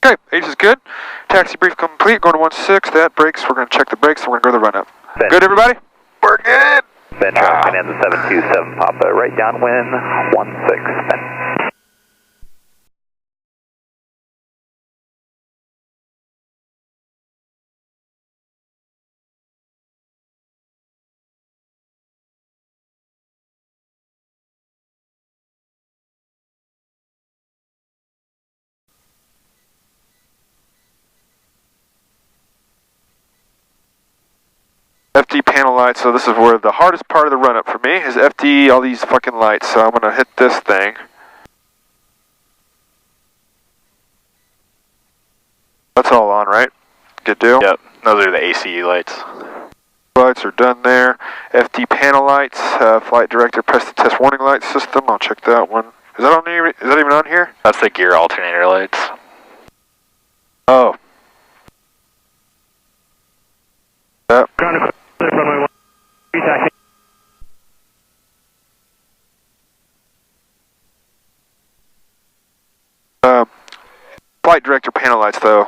Okay, H is good. Taxi brief complete, going to 16. That brakes, we're going to check the brakes, and we're going to go to the run-up. Good, everybody? We're good. Ben, traffic in the 727 Papa, right downwind, 16, Ben. FD panel lights, so this is where the hardest part of the run-up for me is FD, all these fucking lights, so I'm going to hit this thing. That's all on, right? Good deal? Yep, those are the ACE lights. Lights are done there. FD panel lights, flight director press the test warning light system, I'll check that one. Is that on here? Is that even on here? That's the gear alternator lights. Oh. Yep. Flight director panel lights though,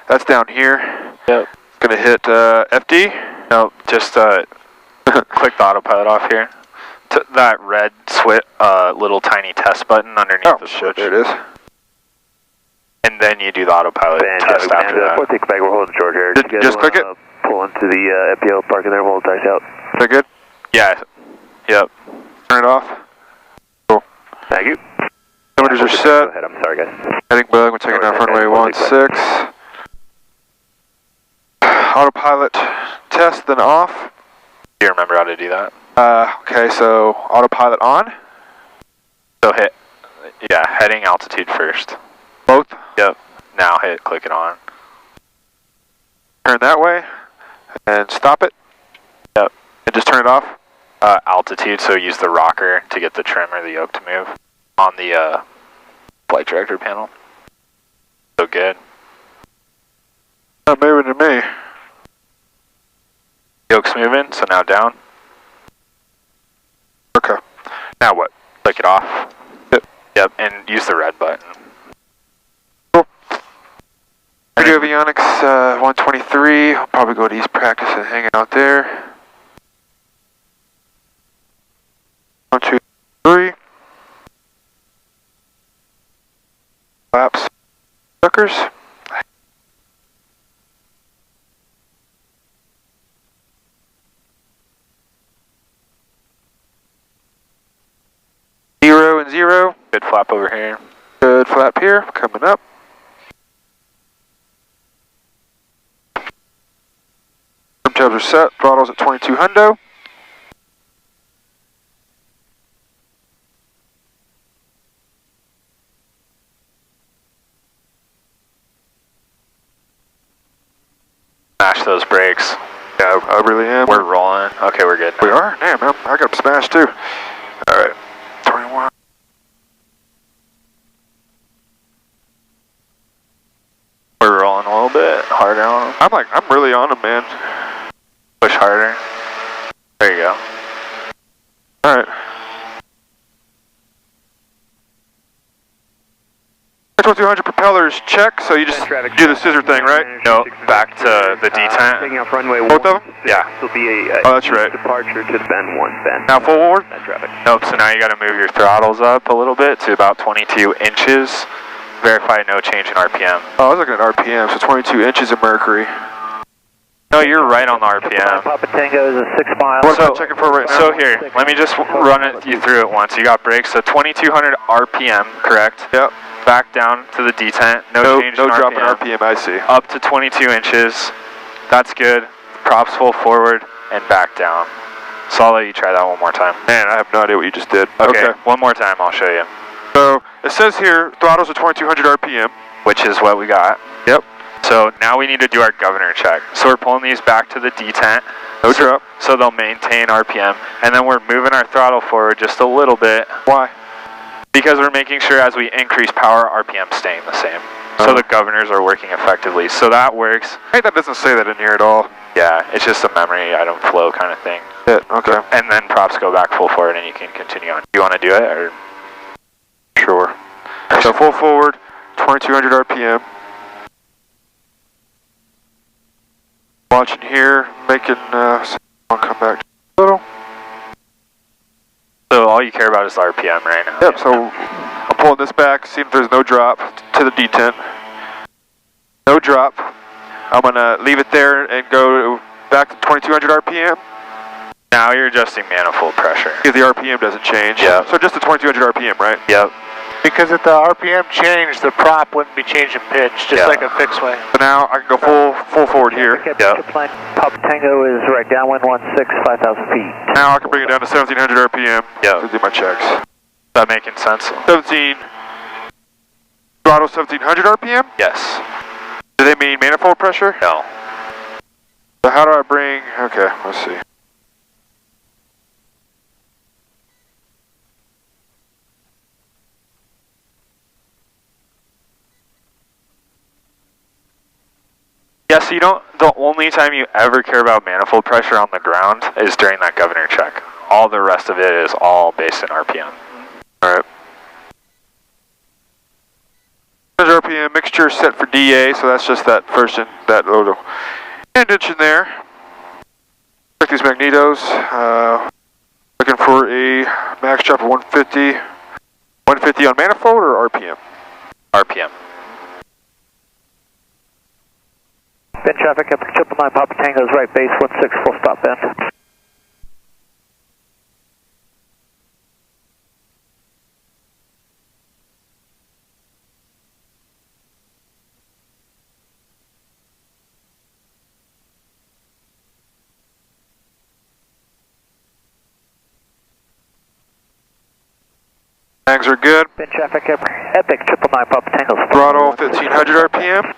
that's down here. Yep. Gonna hit FD. No, just click the autopilot off here. That red little tiny test button underneath the switch. There it is. And then you do the autopilot test after that. We'll take back, we're holding short here. Just click it. Pull into the FPO parking there, we'll dice out. Is that good? Yeah. Yep. Turn it off. Cool. Thank you. Temperatures are set. Go ahead, I'm sorry guys. Heading bug, we're taking off runway 16. Autopilot test, then off. Do you remember how to do that? Okay, so autopilot on. So heading altitude first. Both? Yep. Now click it on. Turn that way, and stop it. Yep. And just turn it off. Altitude, so use the rocker to get the trim or the yoke to move on the flight director panel. So good. Not moving to me. Yoke's moving, so now down. Okay. Now what? Click it off. Yep, and use the red button. Cool. Radio Avionics 123. I'll probably go to East Practice and hang out there. 1, 2, 3. Flaps. Suckers. Zero and 0. Good flap over here. Good flap here. Coming up. Tabs are set. Throttle's at 22 hundo. Smash those brakes. Yeah, I really am. We're rolling. Okay, we're good now. We are? Damn, man. I got them smashed too. Alright. 21. We're rolling a little bit harder on them. I'm really on them, man. Push harder. There you go. Alright. 2200 propellers check, so you just do the scissor thing, right? No, back to the detent. Taking off runway Both of them? Yeah. This will be a Oh, that's right. departure to the bend 1, Ben. Now forward? That traffic. Nope, so now you gotta move your throttles up a little bit to about 22 inches. Verify no change in RPM. Oh, I was looking at RPM, so 22 inches of mercury. No, you're right on the RPM. Papa Tango is a 6 mile. What am I checking for right now? So here, let me just run you through it once. You got brakes, so 2200 RPM, correct? Yep. Back down to the detent, no change in No drop in RPM. RPM, I see. Up to 22 inches, that's good. Props full forward and back down. So I'll let you try that one more time. Man, I have no idea what you just did. Okay, one more time, I'll show you. So, it says here, throttles at 2200 RPM. Which is what we got. Yep. So now we need to do our governor check. So we're pulling these back to the detent. No drop. So they'll maintain RPM. And then we're moving our throttle forward just a little bit. Why? Because we're making sure as we increase power, RPM's staying the same. So the governors are working effectively. So that works. Hey, that doesn't say that in here at all. Yeah, it's just a memory item flow kind of thing. Shit, okay. And then props go back full forward and you can continue on. Do you want to do it or? Sure. So full forward, 2200 RPM. launching here, making, I'll come back a little. So all you care about is the RPM right now. Yep, so I'm pulling this back, seeing if there's no drop to the detent. No drop. I'm gonna leave it there and go back to 2200 RPM. Now you're adjusting manifold pressure. If the RPM doesn't change. Yeah. So just the 2200 RPM, right? Yep. Because if the RPM changed, the prop wouldn't be changing pitch, just like a fixed wing. So now I can go full forward here. Yep. Pop Tango is right downwind 16, 5,000 feet. Now I can bring it down to 1700 RPM Yep. to do my checks. Is that making sense? 17, throttle 1700 RPM? Yes. Do they mean manifold pressure? No. So how do I bring, okay, let's see. Yeah, so you don't, the only time you ever care about manifold pressure on the ground is during that governor check. All the rest of it is all based in RPM. Alright. RPM mixture set for DA, so that's just that first in that little indentation there. Check these magnetos. Looking for a max drop of 150. 150 on manifold or RPM? RPM. Bend traffic up 999 Papa Tango's right base 16 full stop bend. Mags are good. Bend traffic up Epic 999 Papa Tango's Throttle 1500 RPM.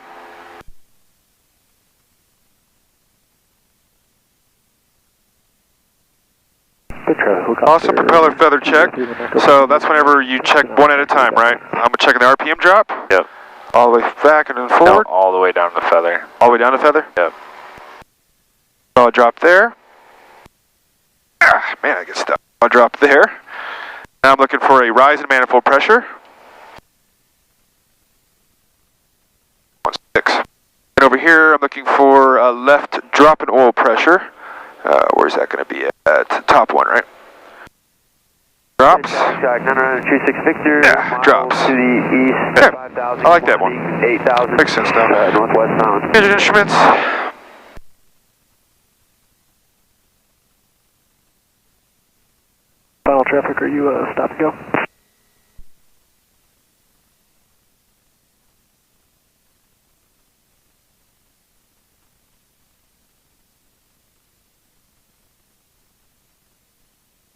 Awesome propeller feather check. So that's whenever you check one at a time, right? I'm checking the RPM drop. Yep. All the way back and then forward. No, all the way down to feather. All the way down to feather? Yep. So I'll drop there. Ah, man, I get stuck. I'll drop there. Now I'm looking for a rise in manifold pressure. 16. And over here, I'm looking for a left drop in oil pressure. Where's that going to be at? Top one, right? Drops. Victor. Yeah, drops. To the east. Yeah, 5,000. I like that one. 8,000. Makes sense now. Northwest bound. Engine instruments. Final traffic, are you stop and go?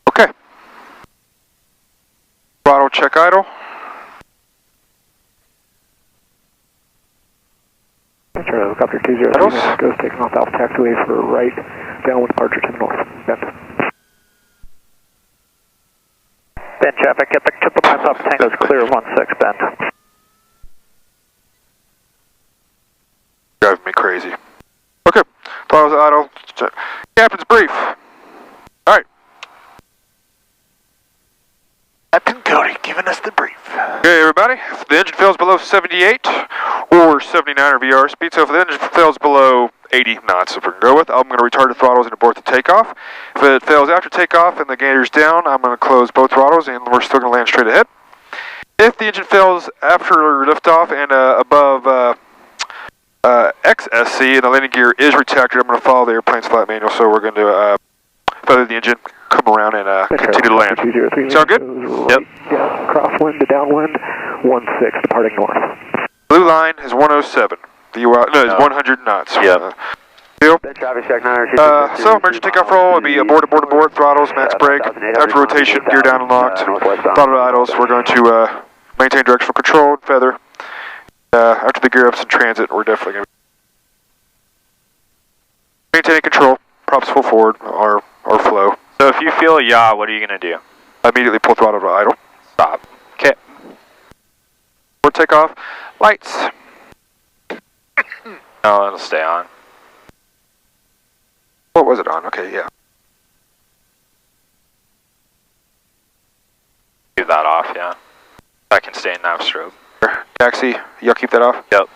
Okay. Throttle check idle. Helicopter 203 goes taking off Alpha taxiway for right, downwind departure to the north. Bend. Bend traffic, Epic 999 Papa Tango's clear 16 bend. Driving me crazy. Okay. Throttle's idle. Captain's brief. Alright. Captain Cody giving us the brief. Okay, everybody. If the engine fails below 78 or 79 or VR speed, so if the engine fails below 80 knots, if we can go with, I'm going to retard the throttles and abort the takeoff. If it fails after takeoff and the gator's down, I'm going to close both throttles and we're still going to land straight ahead. If the engine fails after liftoff and above XSC and the landing gear is retracted, I'm going to follow the airplane's flight manual, so we're going to feather the engine, come around and continue to land. Sound good? Yep. Yeah, crosswind to downwind, 16 departing north. Blue line is 107. It's 100 knots. Yep. Deal? Traffic check 9 So emergency takeoff roll would be abort, throttles, max brake, after rotation, gear down and locked, throttle idles. We're going to maintain directional control and feather. After the gear up's in transit, we're definitely going to be maintaining control, props full forward, our flow. So if you feel a yaw, what are you going to do? Immediately pull throttle to idle. Stop. Okay. Or takeoff, lights. No, it'll stay on. What was it on? Okay, yeah. Leave that off, yeah. I can stay in nav strobe. Taxi, y'all keep that off? Yep.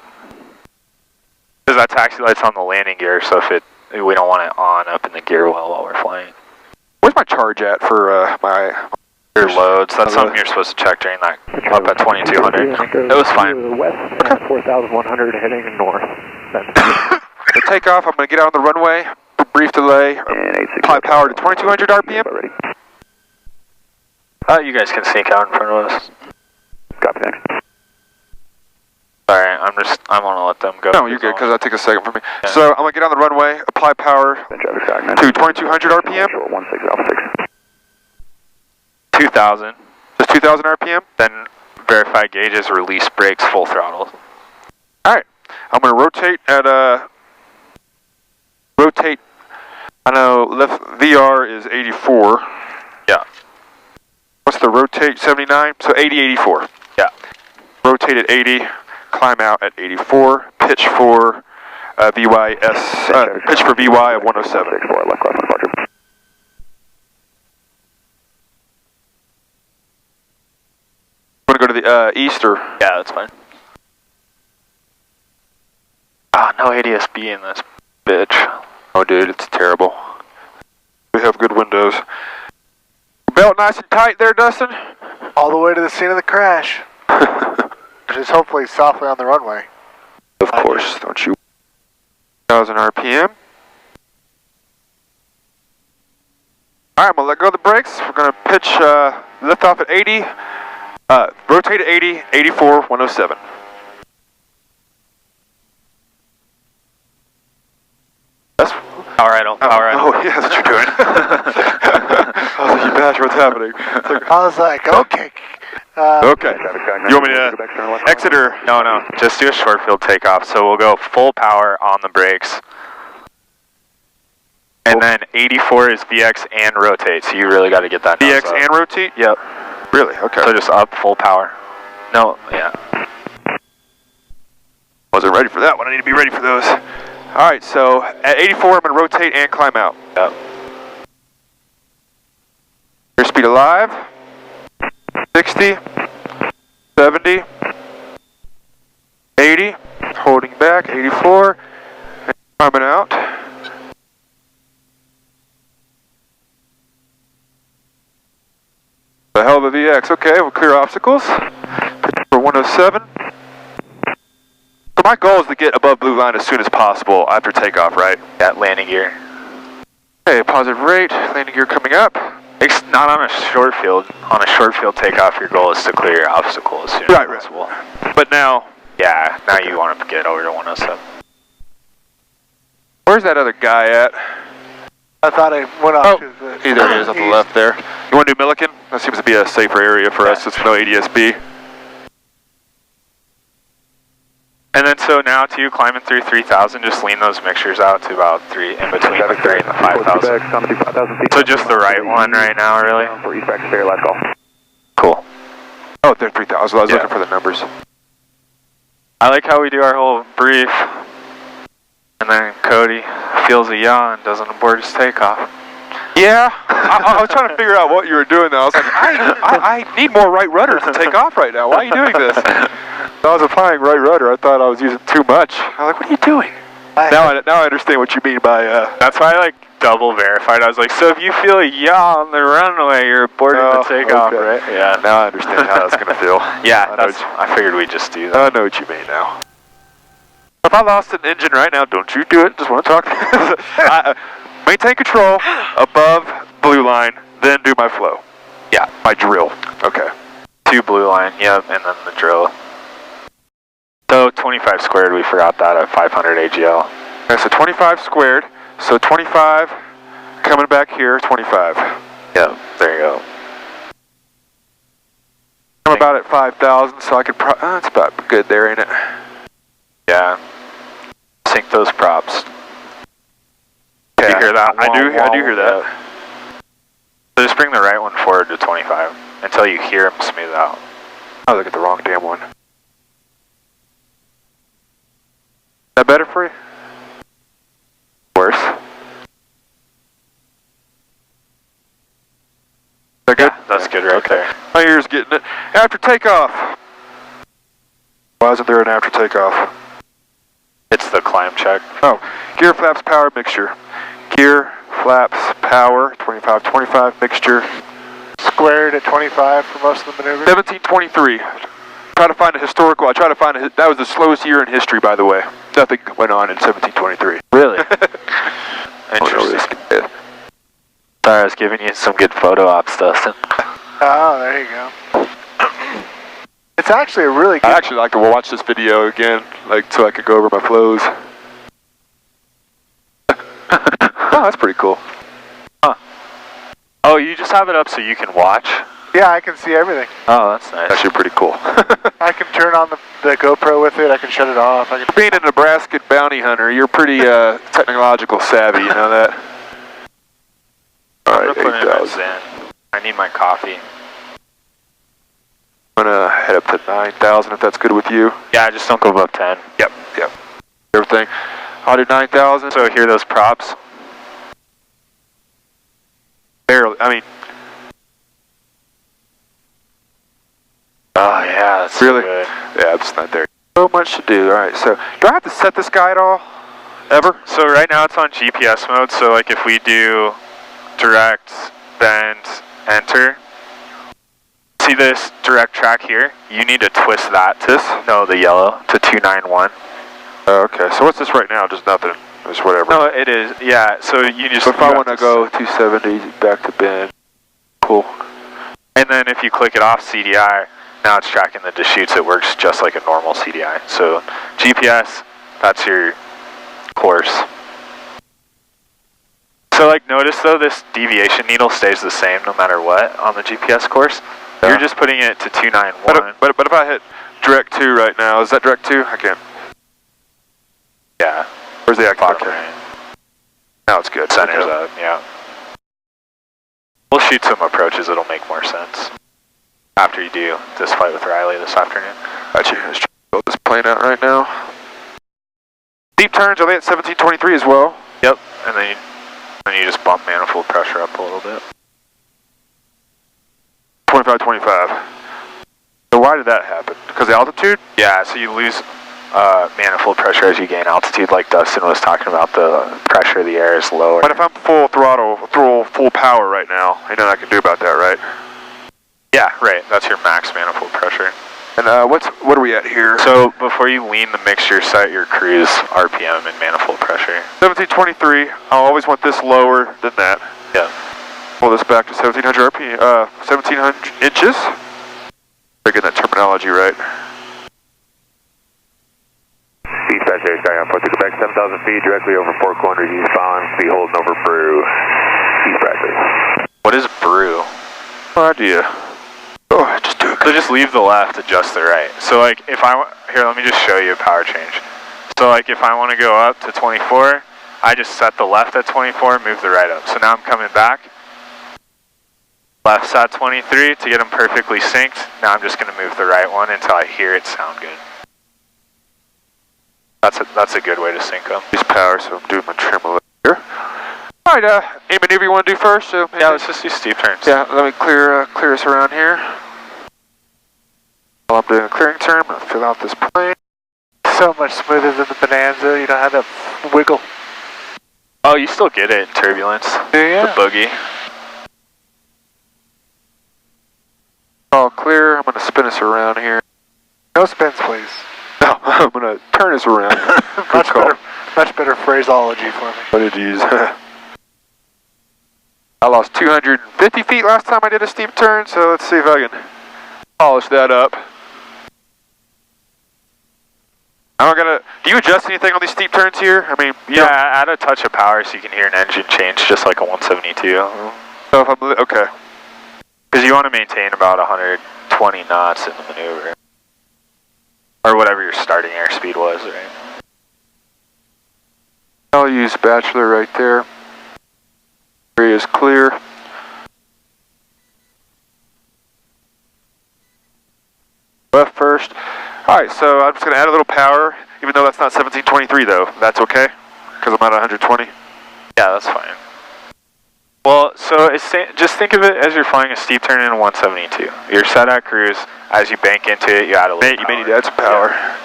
Because that taxi light's on the landing gear, so if we don't want it on up in the gear well while we're flying. Where's my charge at for my Your loads? That's something you're supposed to check during that up at 2200. It was fine. West at 4,100 heading north. The takeoff, I'm going to get out on the runway, brief delay, apply power to 2200 RPM. You guys can sneak out in front of us. Copy that. Sorry, I'm gonna let them go. No, you're good, because that takes a second for me. Yeah. So I'm going to get on the runway, apply power to 2200 RPM. 2000. Just 2000 RPM? Then verify gauges, release brakes, full throttle. Alright, I'm going to rotate at I know left VR is 84. Yeah. What's the rotate? 79? So 80, 84. Yeah. Rotate at 80, climb out at 84, pitch for pitch for VY of 107. Want to go to the east or? Yeah, that's fine. Ah, no ADS-B in this bitch. Oh, dude, it's terrible. We have good windows. Belt nice and tight there, Dustin? All the way to the scene of the crash. Which is hopefully softly on the runway. Of course, don't you? 1000 RPM. Alright, I'm going to let go of the brakes. We're going to pitch lift off at 80. Rotate at 80, 84, 107. That's power idle. Power idle. Oh, yeah, that's what you're doing. I was like, you bastard, what's happening? I was like, okay. Okay. You want me to exit or? No. Just do a short field takeoff. So we'll go full power on the brakes. And then 84 is VX and rotate. So you really got to get that. VX and rotate? Yep. Really? Okay. So just up, full power. No, yeah. Wasn't ready for that one. I need to be ready for those. Alright, so at 84, I'm going to rotate and climb out. Yep. Airspeed alive. 60. 70. 80. Holding back. 84. And climbing out. The hell of a VX. Okay, we'll clear obstacles. For 107. So my goal is to get above blue line as soon as possible after takeoff, right? Yeah, landing gear. Okay, positive rate. Landing gear coming up. It's not on a short field. On a short field takeoff, your goal is to clear your obstacle as soon as possible. But now... Yeah, now you want to get over to 107. Where's that other guy at? I thought I went off to the... There he is on the left there. You want to do Milliken? That seems to be a safer area for us. It's no ADS-B. And then so now to you climbing through 3,000, just lean those mixtures out to about in between the 3 and the 5,000. So just the right one right now, really? For East Back Ferry, let's go. Cool. Oh, they're 3,000. I was looking for the numbers. I like how we do our whole brief, and then Cody feels a yaw and doesn't abort his takeoff. Yeah, I was trying to figure out what you were doing now. I was like, I need more right rudder to take off right now. Why are you doing this? I was applying right rudder. I thought I was using too much. I was like, what are you doing? Now I understand what you mean by... That's why I like double verified. I was like, so if you feel a yaw on the runway, you're aborting the takeoff, right? Yeah, now I understand how that's going to feel. Yeah, I figured we'd just do that. I know what you mean now. If I lost an engine right now, don't you do it. Just want to talk. Maintain control above blue line, then do my flow. Yeah. My drill. Okay. 2 blue line, yep, and then the drill. So 25 squared, we forgot that at 500 AGL. Okay, so 25 squared. So 25 coming back here, 25. Yep, there you go. I'm about at 5,000, so I could that's about good there, ain't it? Yeah. Sink those props. Yeah. You hear that? I do hear that. So just bring the right one forward to 25 until you hear him smooth out. Oh, look at the wrong damn one. Is that better for you? Worse? Is that good? Yeah, that's good right there. My ear's getting it. After takeoff. Why isn't there an after takeoff? It's the climb check. Oh, gear flaps power mixture. here, flaps, power, 25-25 mixture. Squared at 25 for most of the maneuvers. 1723. Try to find a historical. I try to find that was the slowest year in history, by the way. Nothing went on in 1723. Really? Interesting. Sorry, I was giving you some good photo ops, Dustin. Oh, there you go. It's actually a really good... I actually like to watch this video again, like so I could go over my flows. Oh, that's pretty cool. Huh. Oh, you just have it up so you can watch? Yeah, I can see everything. Oh, that's nice. Actually pretty cool. I can turn on the GoPro with it. I can shut it off. I can... Being a Nebraska bounty hunter, you're pretty technological savvy, you know that? Alright, 8,000. I need my coffee. I'm gonna head up to 9,000 if that's good with you. Yeah, just don't go above 10. Yep. Everything. I'll do 9,000. So hear those props? Barely, I mean... Oh yeah, that's really good. Yeah, it's not there. So much to do. Alright, so do I have to set this guy at all? Ever? So right now it's on GPS mode, so like if we do direct, bend, enter, see this direct track here? You need to twist that to the yellow to 291. Oh, okay, so what's this right now? Just nothing. Just whatever. No, it is. Yeah, so you just... So if I want to go 270 back to bend, cool. And then if you click it off CDI, now it's tracking the Deschutes. It works just like a normal CDI. So GPS, that's your course. So like notice though, this deviation needle stays the same no matter what on the GPS course. Yeah. You're just putting it to 291. But if I hit direct 2 right now, is that direct 2? I can't. Yeah. Where's the active? Okay. Right. Now it's good. Center's up, yeah. We'll shoot some approaches, it'll make more sense. After you do this flight with Riley this afternoon. Actually, let's try to build this plane out right now. Deep turns, are they at 1723 as well? Yep, and then you just bump manifold pressure up a little bit. 25-25. So why did that happen? Because of altitude? Yeah, so you lose manifold pressure as you gain altitude, like Dustin was talking about. The pressure of the air is lower. But if I'm full throttle, full power right now, ain't nothing I can do about that, right? Yeah, right. That's your max manifold pressure. And what are we at here? So before you lean the mixture, set your cruise RPM and manifold pressure. 1723. I'll always want this lower than that. Yeah. Pull this back to 1700 RPM. 1700 inches. They're getting that terminology right. Dispatch Air Sky on 4 to Quebec, 7,000 feet, directly over Four Corners, eastbound, be holding over Brew. Dispatch. What is Brew? No idea. Oh, just do it. So just leave the left, adjust the right. So like if here, let me just show you a power change. So like if I want to go up to 24, I just set the left at 24, move the right up. So now I'm coming back. Left's at 23 to get them perfectly synced. Now I'm just going to move the right one until I hear it sound good. That's a good way to sync them. Use power, so I'm doing my trim a little here. All right, any maneuver you want to do first? So yeah, let's just do steep turns. Yeah, let me clear us around here. While I'm doing a clearing turn, I'm going to fill out this plane. So much smoother than the Bonanza. You don't have that wiggle. Oh, you still get it in turbulence. Yeah. The boogie. All clear. I'm going to spin us around here. No spins, please. No, I'm going to turn us around. much better phraseology for me. What did you use? I lost 250 feet last time I did a steep turn, so let's see if I can polish that up. Do you adjust anything on these steep turns here? I mean, yeah, add a touch of power so you can hear an engine change just like a 172. So if I'm, okay. Because you want to maintain about 120 knots in the maneuver. Or whatever your starting airspeed was, right? I'll use bachelor right there. Area is clear. Left first. Alright, so I'm just going to add a little power, even though that's not 1723 though. That's okay? Because I'm at 120? Yeah, that's fine. Well, so just think of it as you're flying a steep turn in a 172. You're set at cruise. As you bank into it, you add a little power. You may need to add some power. Yeah.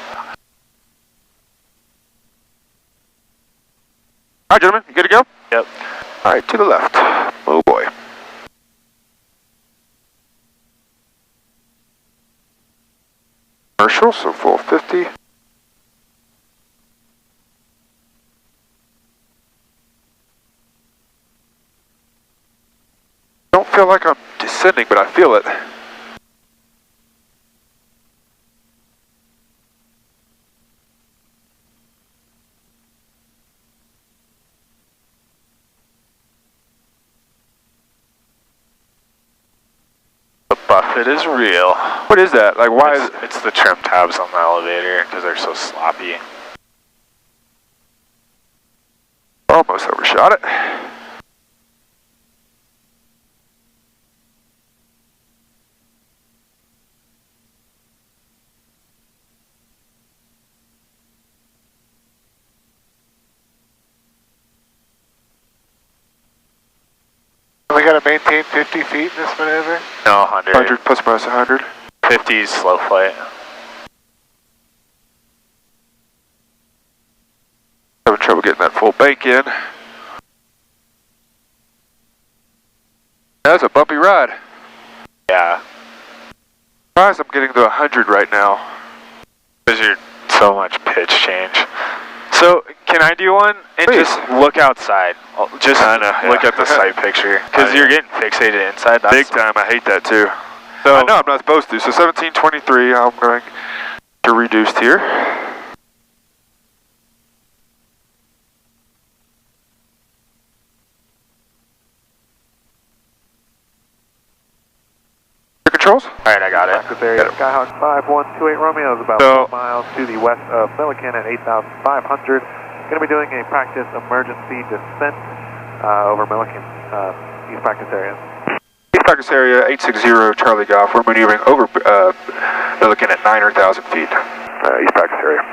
Alright, gentlemen, you good to go? Yep. Alright, to the left. Oh boy. Commercial, so full 50. Don't feel like I'm descending, but I feel it. Buffet is real. What is that? Like, why is it? It's the trim tabs on the elevator because they're so sloppy. Almost overshot it. We got to maintain 50 feet in this maneuver? No, 100. 100 plus minus 100. 50 is slow flight. Having trouble getting that full bank in. That's a bumpy ride. Yeah. Surprised I'm getting to 100 right now. Because you're so much pitch change. So, can I do one? And Please. just look outside. Just look at the sight picture. Because you're getting fixated inside. That's Big time, I hate that too. So, I know I'm not supposed to, so 1723, I'm going to reduced here. Your controls? Alright, I got it. This area, Skyhawk 5128 Romeo is about So- 4 miles to the west of Milliken at 8,500. Going to be doing a practice emergency descent over Milliken, east practice area. East practice area, 860 Charlie Golf. We're maneuvering over Milliken at 9,000 feet. East practice area.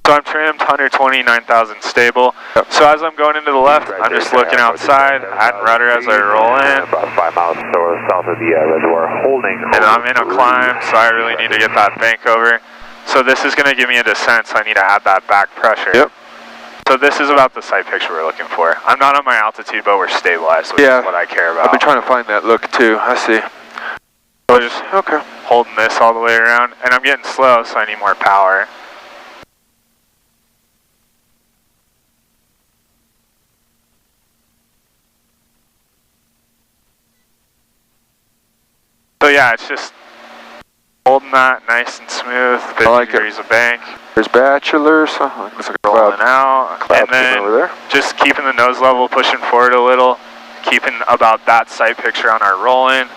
So I'm trimmed 120, 9,000 stable. Yep. So as I'm going into the left, I'm just looking outside, adding rudder as I roll in. About 5 miles south of the reservoir, holding. And I'm in a climb, so I really need to get that bank over. So this is going to give me a descent, so I need to add that back pressure. Yep. So this is about the sight picture we're looking for. I'm not on my altitude, but we're stabilized, which is what I care about. I've been trying to find that look too. I see. So just Okay. holding this all the way around, and I'm getting slow, so I need more power. So yeah, it's just holding that nice and smooth, 50 like it. degrees of bank, There's bachelors. Looks like a rolling cloud. out, Cloud and then over there. just keeping the nose level, pushing forward a little, keeping about that sight picture on our roll-in,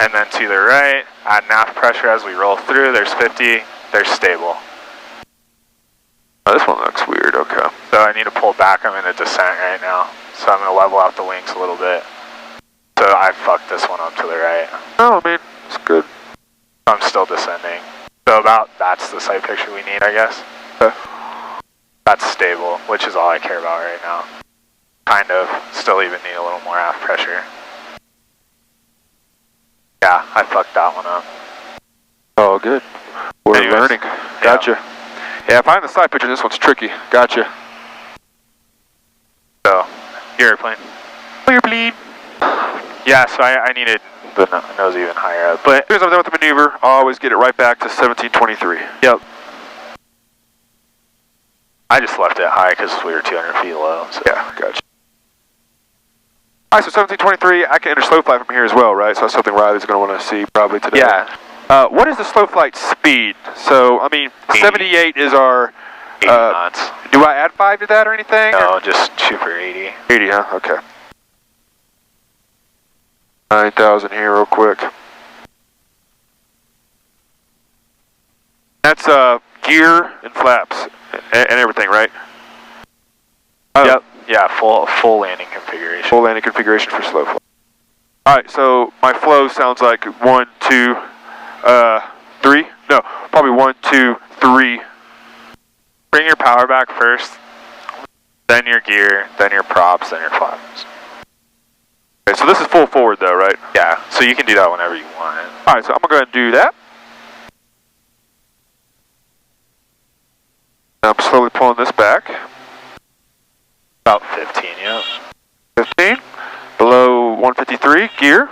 and then to the right, add nav pressure as we roll through. There's 50, they're stable. Oh, this one looks weird. Okay. So I need to pull back. I'm in a descent right now, so I'm going to level out the wings a little bit. So I fucked this one up to the right. Oh, I mean, it's good. I'm still descending. So that's the sight picture we need, I guess. Okay. That's stable, which is all I care about right now. Kind of. Still even need a little more aft pressure. Yeah, I fucked that one up. Oh, good. We're Anyways, learning. Gotcha. Yeah, finding the side picture, this one's tricky. Gotcha. So, your airplane. Clear bleed. Yeah, so I needed the nose even higher up. But As soon as I'm done with the maneuver, I'll always get it right back to 1723. yep. I just left it high because we were 200 feet low. So. Yeah, gotcha. All right, so 1723, I can enter slow flight from here as well, right? So that's something Riley's going to want to see probably today. Yeah. What is the slow flight speed? So, I mean, 78 is our... 80 knots. Do I add 5 to that or anything? No, just shoot for 80. 80, huh? Okay. 9,000 here real quick. That's gear and flaps and everything, right? Oh, Yep. Yeah, full landing configuration. full landing configuration for slow flight. Alright, so my flow sounds like 1, 2, 3? No, probably 1, 2, 3. Bring your power back first, then your gear, then your props, then your flaps. Okay, so this is full forward though, right? Yeah, so you can do that whenever you want. Alright, so I'm going to go ahead and do that. I'm slowly pulling this back. About 15, yeah. 15. Below 153, gear.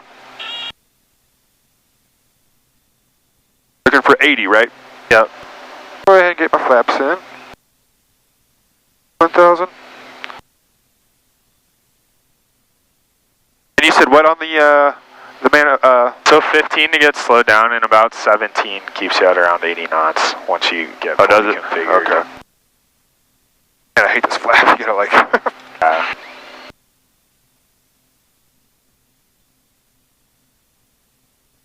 Looking for 80, right? Yep. Go ahead and get my flaps in. 1,000. And you said what on the man, So 15 to get slowed down, and about 17 keeps you at around 80 knots once you get oh, does it? configured. Okay. Man, I hate this flap, you know, like.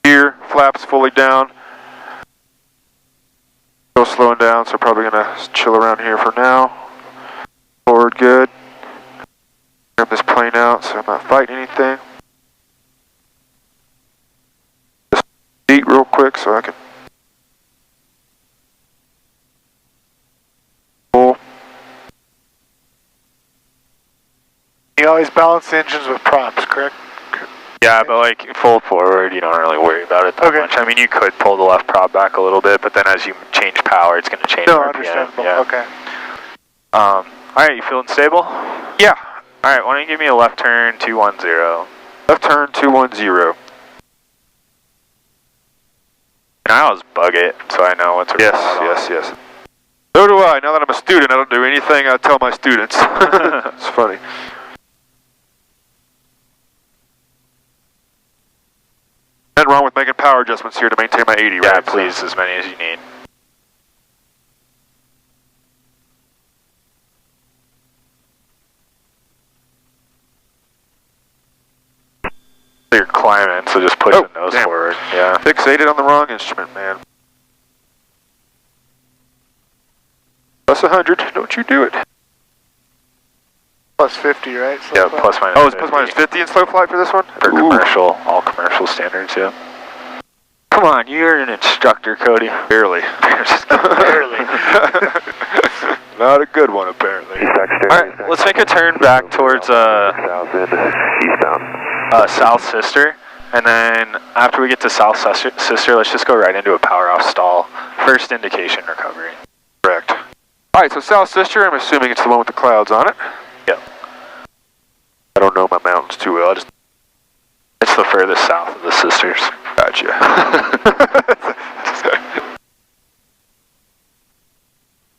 Gear, flaps fully down. Still slowing down, so probably gonna chill around here for now. Forward good. Grab this plane out so I'm not fighting anything. Just beat real quick so I can pull. You always balance the engines with props, correct? Yeah, but like full forward, you don't really worry about it that much. I mean, you could pull the left prop back a little bit, but then as you change power, it's going to change No, RPM. understandable. Yeah. Okay. All right, you feeling stable? Yeah. All right, why don't you give me a left turn 210? Left turn 210. And I always bug it, so I know what to Yes, rely on. yes. So do I. Now that I'm a student, I don't do anything I tell my students. It's funny. Nothing wrong with making power adjustments here to maintain my 80, right? Yeah, please, as many as you need. You're climbing, so just push the nose forward. Yeah. Fixated on the wrong instrument, man. Plus 100, don't you do it. Plus 50, right? So Yeah, plus minus Oh, it's 50. plus minus 50 in slow flight for this one? For Ooh. commercial, all commercial standards, yeah. Come on, you're an instructor, Cody. Barely. Barely. Not a good one, apparently. Alright, let's make a turn back towards South end, eastbound. South Sister, and then after we get to South Sister, let's just go right into a power off stall. First indication recovery. Correct. Alright, so South Sister, I'm assuming it's the one with the clouds on it. Yep. I don't know my mountains too well, It's the furthest south of the sisters. Gotcha.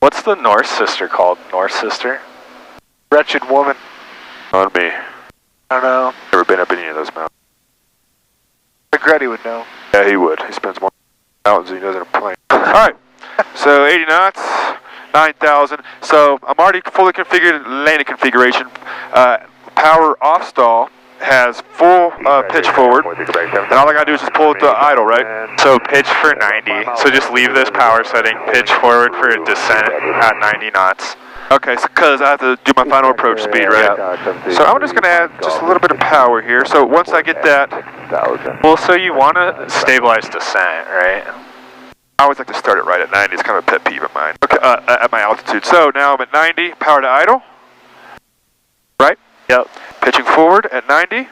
What's the North Sister called? North Sister? Wretched woman. On me. I don't know. Never been up any of those mountains. Grady would know. Yeah, he would. He spends more mountains than he does in a plane. Alright, so 80 knots, 9,000. So I'm already fully configured landing configuration. Power off stall has full pitch forward. And all I gotta do is just pull it to idle, right? So pitch for 90. So just leave this power setting, pitch forward for a descent at 90 knots. Okay, so because I have to do my final approach speed, right? So I'm just gonna add just a little bit of power here. So once I get that, Well, so you want to stabilize descent, right? I always like to start it right at 90. It's kind of a pet peeve of mine. Okay, at my altitude. So now I'm at 90, power to idle. Right? Yep. Pitching forward at 90.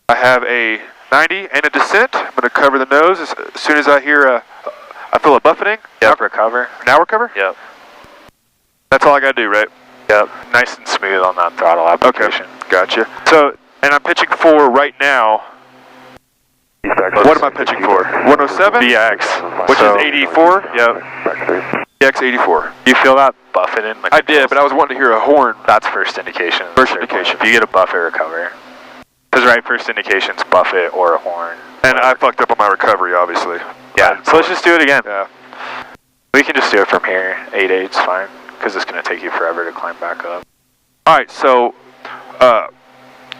I have a 90 and a descent. I'm going to cover the nose as soon as I hear I feel a buffeting. Yep, recover. Now recover? Yep. That's all I got to do, right? Yep. Nice and smooth on that throttle application. Okay, gotcha. So, and I'm pitching forward right now. What am I pitching for? 107? BX. Which is 84? Yep. BX 84. You feel that buffeting? I did, but I was wanting to hear a horn. That's first indication. First indication. If you get a buffet, recover. Because right, first indication's buffet or a horn. And I fucked up on my recovery, obviously. Yeah, so let's just do it again. Yeah. We can just do it from here. 8-8's fine. Because it's going to take you forever to climb back up. Alright, so,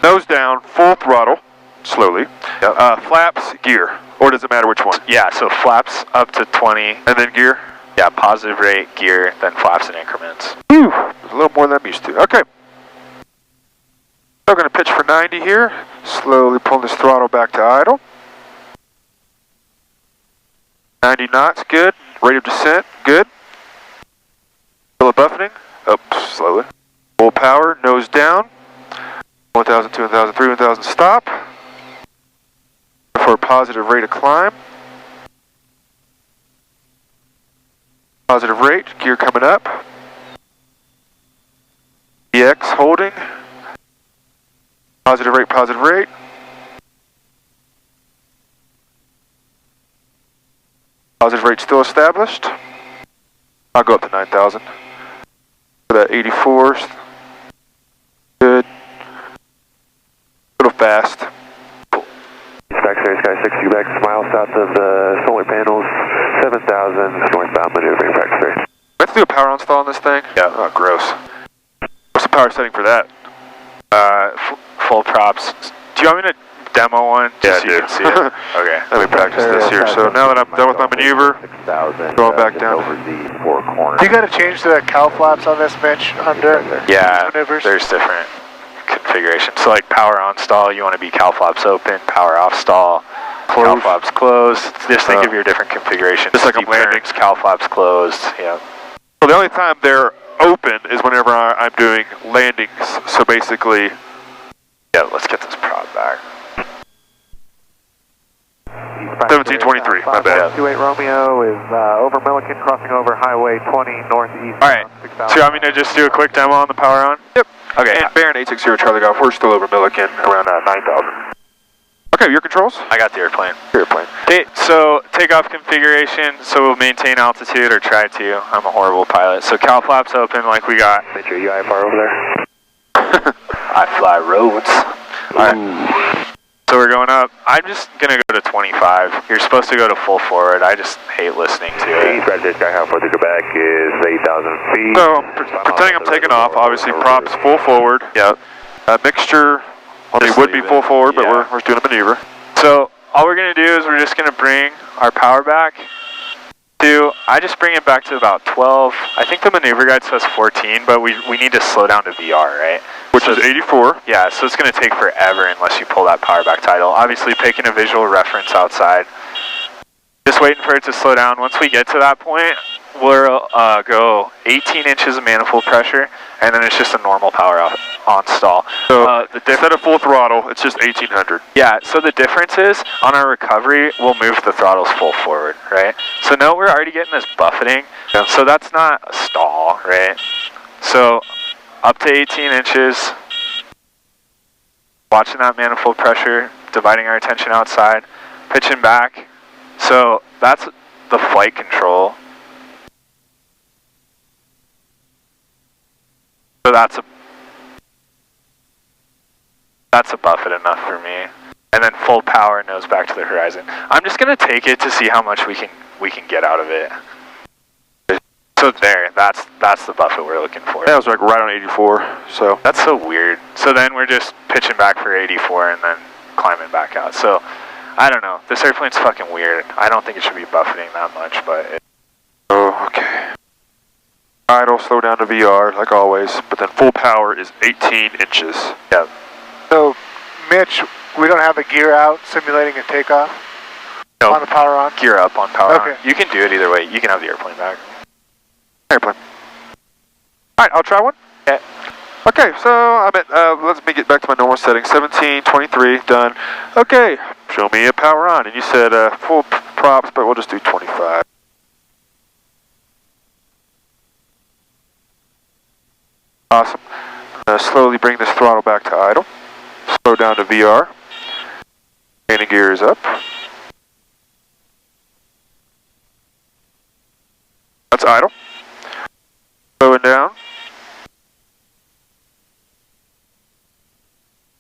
nose down, full throttle, slowly. Yep. Flaps, gear. Or does it matter which one? Yeah, so flaps up to 20. And then gear? Yeah, positive rate, gear, then flaps in increments. Whew, a little more than I'm used to. Okay. So I'm going to pitch for 90 here. Slowly pull this throttle back to idle. 90 knots, good. Rate of descent, good. Feel a buffeting, up slowly. Full power, nose down. 1,000, 2,000, 3,000, 1,000, stop. For a positive rate of climb. Positive rate, gear coming up. EX holding. Positive rate, positive rate. Positive rate still established. I'll go up to 9,000. For that 84. Good. A little fast. Back there, Sky 6, you back miles south of the solar panels, 7,000 northbound maneuvering back there. Let's do a power install on this thing. Yeah. Oh, gross. What's the power setting for that? Full props. Do you want me to demo one? Yeah, Just so you can see it. Okay. Let me practice this here. So now that I'm done with my maneuver, going back down. Over the four corners. You got to change the cow flaps on this, Mitch, under Yeah, maneuvers? there's different configurations. So like power on stall, you want to be cow flaps open. Power off stall, cow flaps closed. Just think of your different configurations. Just like I'm Steep landing. turns, cow flaps closed. Yeah. So the only time they're open is whenever I'm doing landings. So basically, Yeah, let's get this prop back. 1723, my bad. 28 Romeo is over Milliken, crossing over Highway 20 northeast. All right. So you want me to just do a quick demo on the power on? Yep. Okay. And Barron 860 Charlie Golf, we're still over Milliken, around 9,000. Okay, your controls? I got the airplane. Airplane. Okay, so takeoff configuration, so we'll maintain altitude or try to. I'm a horrible pilot. So cow flaps open like we got. Mitch, are you IFR over there? I fly roads. Alright. So we're going up. I'm just going to go to 25. You're supposed to go to full forward. I just hate listening to it. East Roger, Sky Half 4 to Quebec is 8,000 feet. So, pretending I'm taking off, obviously props full forward. Yep. Mixture, well, they Just would be leave it. full forward, but Yeah. we're doing a maneuver. So all we're going to do is we're just going to bring our power back to, I just bring it back to about 12. I think the maneuver guide says 14, but we need to slow down to VR, right? Which is 84. Yeah, so it's going to take forever unless you pull that power back to idle. Obviously picking a visual reference outside. Just waiting for it to slow down. Once we get to that point, we'll go 18 inches of manifold pressure, and then it's just a normal power on stall. So instead of full throttle, it's just 1800. Yeah, so the difference is, on our recovery, we'll move the throttles full forward, right? So no, we're already getting this buffeting, so that's not a stall, right? So up to 18 inches, watching that manifold pressure, dividing our attention outside, pitching back. So that's the flight control. So that's a buffet enough for me. And then full power nose back to the horizon. I'm just gonna take it to see how much we can get out of it. So there, that's the buffet we're looking for. That was like right on 84, so. That's so weird. So then we're just pitching back for 84 and then climbing back out. So I don't know. This airplane's fucking weird. I don't think it should be buffeting that much, but Oh, okay. Idle, slow down to VR, like always, but then full power is 18 inches. yeah. So, Mitch, we don't have the gear out simulating a takeoff No. on the power on? Gear up on power Okay. on. You can do it either way. You can have the airplane back. Airplane. Alright, I'll try one. Yeah. Okay, so I'm at, let me get back to my normal setting. 1723, done. Okay, show me a power on. And you said full props, but we'll just do 25. Awesome. Slowly bring this throttle back to idle. Slow down to VR. Landing gear is up. That's idle. Slowing down.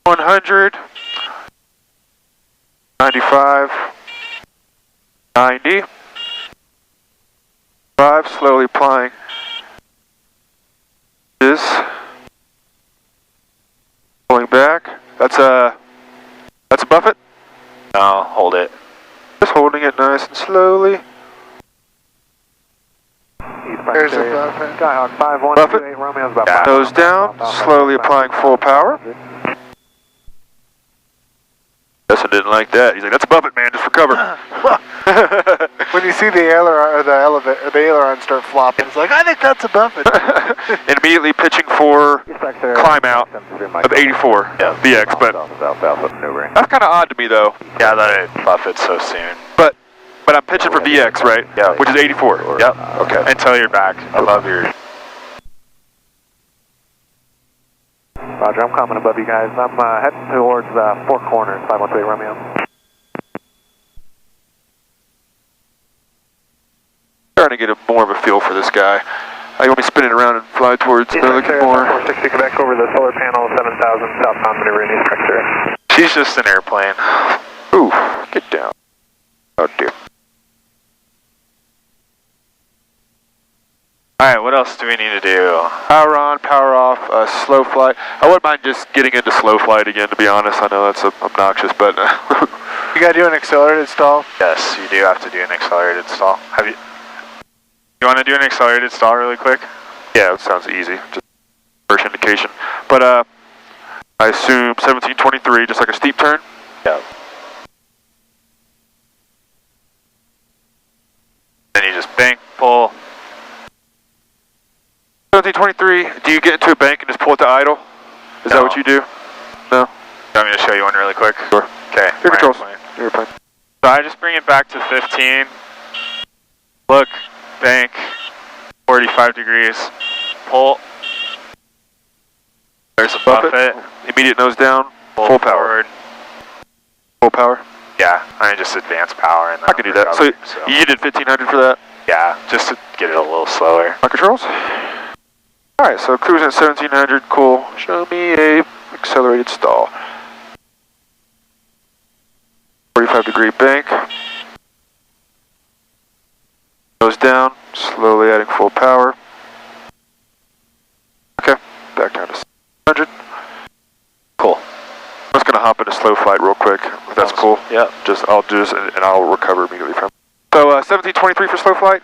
100. 95. 90. 5. Slowly applying. This. Pulling back. That's a buffet. No, hold it. Just holding it nice and slowly. There's a buffet. Skyhawk 5128 Buffet. Romeo's about Yeah. 5. Nose down. Slowly applying full power. Justin didn't like that. He's like, "That's a buffet, man. Just recover." When you see the aileron or the elevator or the aileron start flopping, it's like, I think that's a buffet. And immediately pitching for climb out of 84 VX, but that's kind of odd to me though. Yeah, that it buffets so soon. But I'm pitching for VX, right? Yeah. Which is 84. Yep. Okay. Until you're back above your. Roger, I'm coming above you guys. I'm heading towards 4 corners, 518 Romeo. Trying to get more of a feel for this guy. I want me spinning around and fly towards looking more. 460 Quebec over the solar panel, 7,000 southbound maneuvering East Vector. She's just an airplane. Ooh, get down. Oh dear. Alright, what else do we need to do? Power on, power off, slow flight. I wouldn't mind just getting into slow flight again, to be honest. I know that's obnoxious, but... You gotta do an accelerated stall? Yes, you do have to do an accelerated stall. You want to do an accelerated stall really quick? Yeah, it sounds easy. Just first indication. But I assume 1723, just like a steep turn? Yeah. Then you just bank, pull. 1723, do you get into a bank and just pull it to idle? Is that what you do? No? You want me to show you one really quick? Sure. Okay. Your controls. Your airplane. So I just bring it back to 15. Look, bank, 45 degrees, pull. There's a buffet. Immediate nose down, full power. Forward. Full power? Yeah, I just advance power. And I can do that. So you did 1500 for that? Yeah, just to get it a little slower. My controls? Alright, so cruising at 1700, cool. Show me a accelerated stall. 45 degree bank. Goes down, slowly adding full power. Okay, back down to 700. Cool. I'm just gonna hop into slow flight real quick, if that's cool. Yeah. I'll do this and I'll recover immediately from it. So 1723 for slow flight?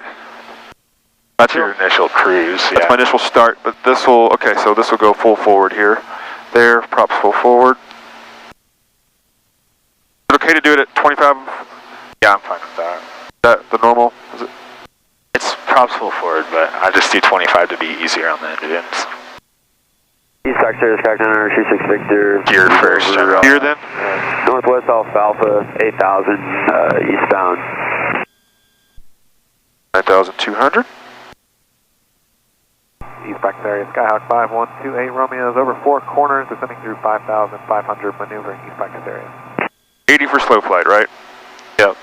That's your initial cruise, That's my initial start, but this will, okay, so this will go full forward here. There, props full forward. Is it okay to do it at 25? Yeah, I'm fine with that. Is that the normal? Is it? It's props full forward, but I just do 25 to be easier on the engines. East Vector, Captain 26 Victor. Gear first, general. Gear then? Northwest Alfalfa, 8,000 eastbound. 9,200. East Vector area, Skyhawk 5128 Romeo is over 4 corners, descending through 5,500, maneuvering East Vector area. 80 for slow flight, right? Yep.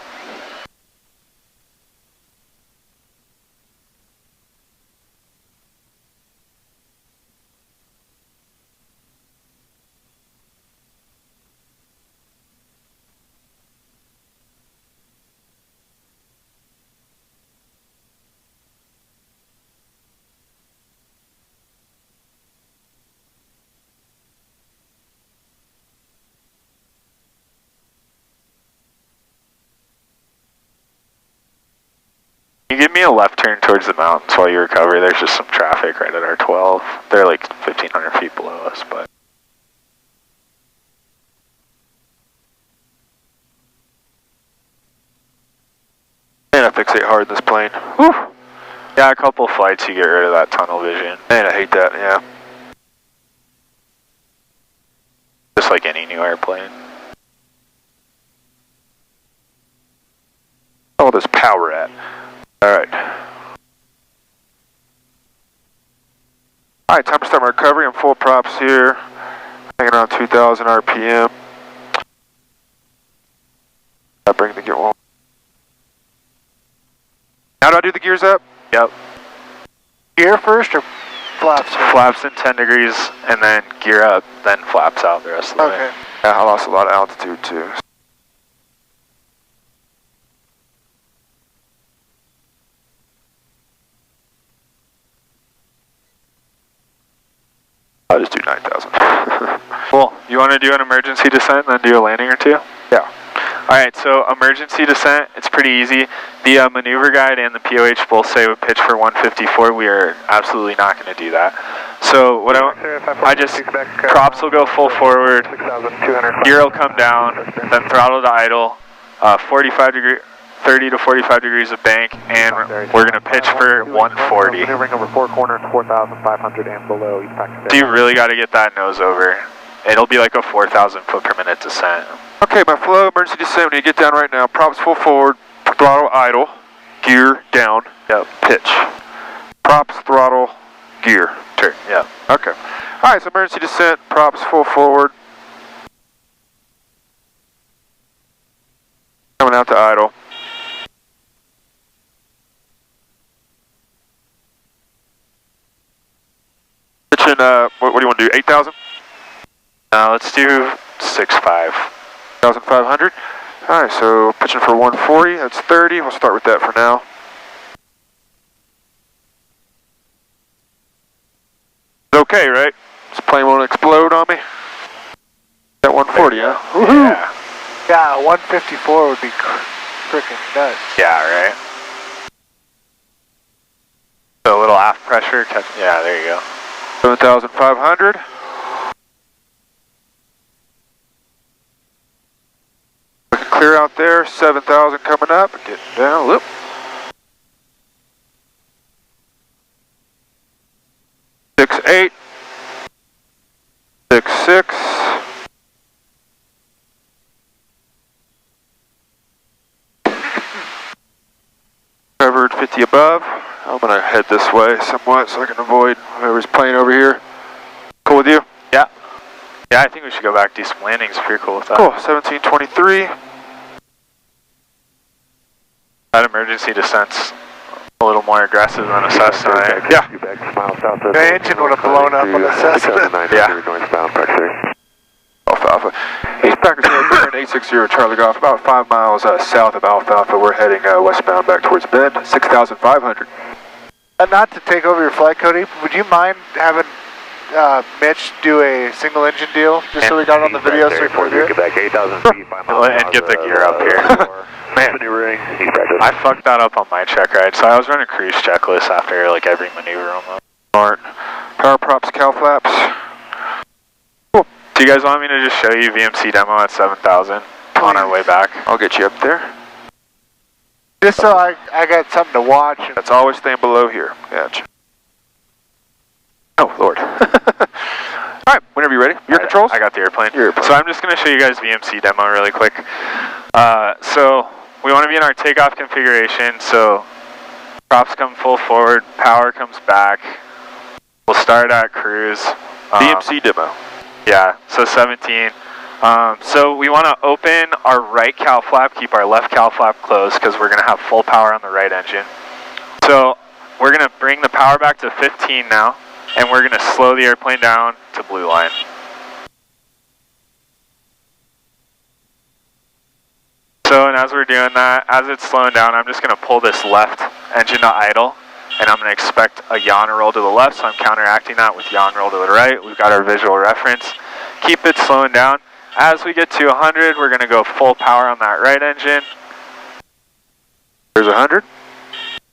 You give me a left turn towards the mountains while you recover. There's just some traffic right at our 12. They're like 1,500 feet below us, but. Man, I fixate hard in this plane. Whew. Yeah, a couple flights you get rid of that tunnel vision. Man, I hate that, yeah. Just like any new airplane. All this power at. Alright. Alright, time to start my recovery. I'm full props here. Hanging around 2,000 RPM. I bring the gear wall. How do I do the gears up? Yep. Gear first or flaps first? Flaps in 10 degrees and then gear up, then flaps out the rest of the way. Okay. Yeah, I lost a lot of altitude too. I'll just do 9,000. Cool. You want to do an emergency descent and then do a landing or two? Yeah. Alright, so emergency descent, it's pretty easy. The maneuver guide and the POH both say we pitch for 154. We are absolutely not going to do that. So what I just, props will go full forward, gear will come down, then throttle to idle, 30 to 45 degrees of bank, and we're going to pitch for 140. Maneuvering over 4 corners, 4,500 and below East Vector. So you really got to get that nose over. It'll be like a 4,000 foot per minute descent. Okay, my flow emergency descent, when you get down right now, props full forward, throttle idle, gear down, Yep. pitch. Props, throttle, gear, turn. Yep. Okay. Alright, so emergency descent, props full forward. Coming out to idle. Pitching, what do you want to do, 8,000? Let's do 6.5. 1,500. Alright, so pitching for 140, that's 30. We'll start with that for now. Okay, right? This plane won't explode on me. That 140, huh? Yeah. Yeah, 154 would be freaking nuts. Yeah, right. So a little aft pressure. Yeah, there you go. 7,500. We can clear out there. 7,000 coming up. Getting down. Loop. Six, 8. 6, 6. Covered 50 above. I'm gonna head this way somewhat so I can avoid whoever's playing over here. Cool with you? Yeah. Yeah, I think we should go back, do some landings if you're cool with that. Cool, 1723. That emergency descent's a little more aggressive than a Cessna. Yeah. The engine would have blown up on the Cessna. Yeah. Alfalfa. He's back to 860 Charlie Golf, about 5 miles south of Alfalfa. We're heading westbound back towards Bend, 6,500. Not to take over your flight, Cody, would you mind having Mitch do a single engine deal, just so we got it on the video so we can review it? And get the gear up here. Man, I fucked that up on my check ride, so I was running cruise checklist after like every maneuver almost. Smart. Power props, cow flaps. Cool. Do you guys want me to just show you VMC demo at 7,000 on our way back? I'll get you up there. Just so I got something to watch. That's always staying below here. Gotcha. Oh, Lord. Alright, whenever you're ready. Your controls? I got the airplane. Your airplane. So I'm just going to show you guys VMC demo really quick. So we want to be in our takeoff configuration. So props come full forward, power comes back. We'll start at cruise. VMC demo. Yeah, so 17. So we want to open our right cowl flap, keep our left cowl flap closed because we're going to have full power on the right engine. So we're going to bring the power back to 15 now, and we're going to slow the airplane down to blue line. So, and as we're doing that, as it's slowing down, I'm just going to pull this left engine to idle, and I'm going to expect a yaw roll to the left, so I'm counteracting that with yaw roll to the right. We've got our visual reference. Keep it slowing down. As we get to 100, we're going to go full power on that right engine. There's 100.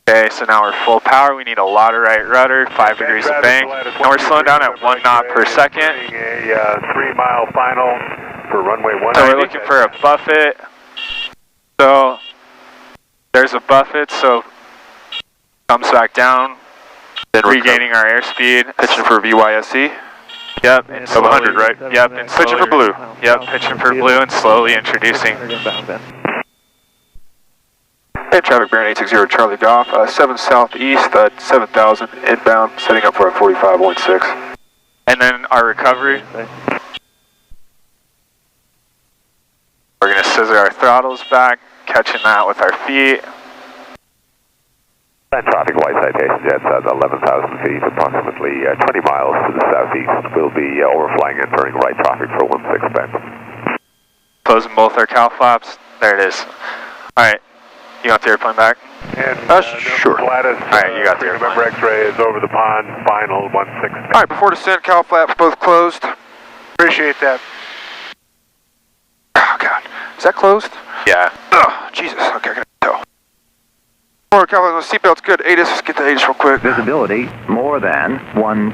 Okay, so now we're full power. We need a lot of right rudder, 5 degrees of bank, and we're slowing down at 1 knot per second. A 3-mile final for runway 190. So we're looking for a buffet. So there's a buffet, so comes back down, Then regaining our airspeed. pitching for VYSE. Yep, and Of 100, right? Yep, and Pitching for blue. Yep, pitching for blue and slowly introducing. Hey, traffic Baron 860 Charlie Golf, 7 southeast, 7,000 inbound, setting up for a 45.6. And then our recovery. We're going to scissor our throttles back, catching that with our feet. Traffic white citation jets at 11,000 feet, approximately 20 miles to the southeast. We'll be overflying entering right traffic for 16 Bend. Closing both our cowl flaps. There it is. Alright, you got the airplane back? And sure. Alright, you got the airplane. Remember X-ray is over the pond, final 16. Alright, before descent, cowl flaps both closed. Appreciate that. Oh, God. Is that closed? Yeah. Oh, Jesus. Okay, I can tell. More cowl flaps, seatbelt's good. ATIS, get the ATIS real quick. Visibility more than 10.